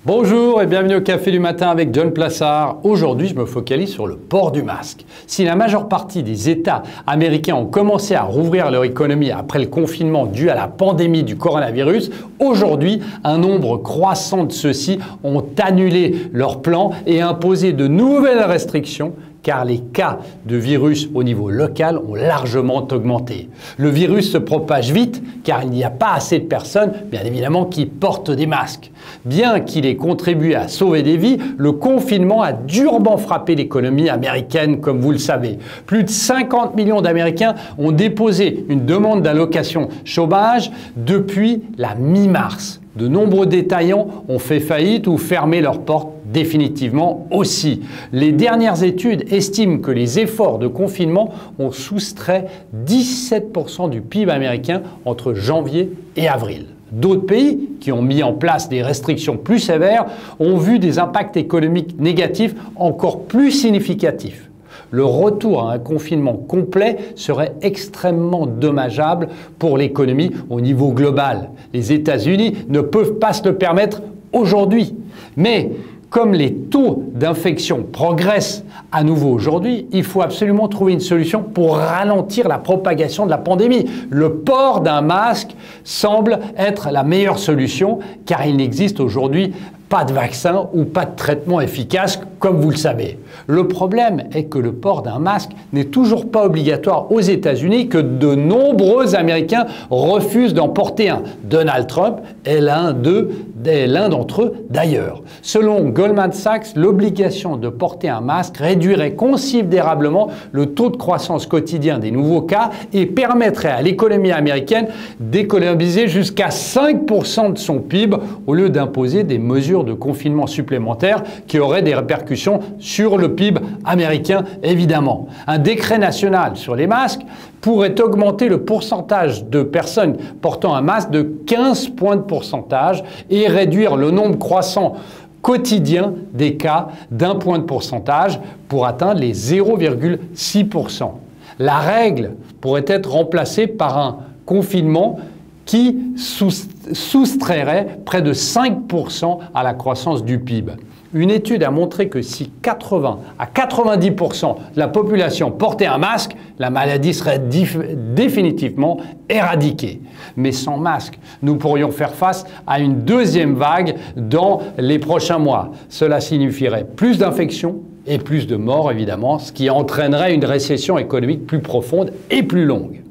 Bonjour et bienvenue au Café du matin avec John Plassard. Aujourd'hui, je me focalise sur le port du masque. Si la majeure partie des États américains ont commencé à rouvrir leur économie après le confinement dû à la pandémie du coronavirus, aujourd'hui, un nombre croissant de ceux-ci ont annulé leurs plans et imposé de nouvelles restrictions car les cas de virus au niveau local ont largement augmenté. Le virus se propage vite car il n'y a pas assez de personnes, bien évidemment, qui portent des masques. Bien qu'il ait contribué à sauver des vies, le confinement a durement frappé l'économie américaine, comme vous le savez. Plus de 50 millions d'Américains ont déposé une demande d'allocation chômage depuis la mi-mars. De nombreux détaillants ont fait faillite ou fermé leurs portes définitivement aussi. Les dernières études estiment que les efforts de confinement ont soustrait 17% du PIB américain entre janvier et avril. D'autres pays qui ont mis en place des restrictions plus sévères ont vu des impacts économiques négatifs encore plus significatifs. Le retour à un confinement complet serait extrêmement dommageable pour l'économie au niveau global. Les États-Unis ne peuvent pas se le permettre aujourd'hui. Mais comme les taux d'infection progressent à nouveau aujourd'hui, il faut absolument trouver une solution pour ralentir la propagation de la pandémie. Le port d'un masque semble être la meilleure solution car il n'existe aujourd'hui pas de vaccin ou pas de traitement efficace, comme vous le savez. Le problème est que le port d'un masque n'est toujours pas obligatoire aux États-Unis, que de nombreux Américains refusent d'en porter un. Donald Trump est l'un d'entre eux d'ailleurs. Selon Goldman Sachs, l'obligation de porter un masque réduirait considérablement le taux de croissance quotidien des nouveaux cas et permettrait à l'économie américaine d'économiser jusqu'à 5% de son PIB au lieu d'imposer des mesures de confinement supplémentaires qui auraient des répercussions sur le PIB américain, évidemment. Un décret national sur les masques pourrait augmenter le pourcentage de personnes portant un masque de 15 points de pourcentage et réduire le nombre croissant quotidien des cas d'1 point de pourcentage pour atteindre les 0,6%. La règle pourrait être remplacée par un confinement qui soustrairait près de 5% à la croissance du PIB. Une étude a montré que si 80 à 90% de la population portait un masque, la maladie serait définitivement éradiquée. Mais sans masque, nous pourrions faire face à une deuxième vague dans les prochains mois. Cela signifierait plus d'infections et plus de morts, évidemment, ce qui entraînerait une récession économique plus profonde et plus longue.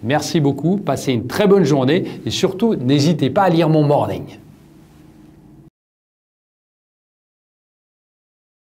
Merci beaucoup, passez une très bonne journée et surtout, n'hésitez pas à lire mon morning.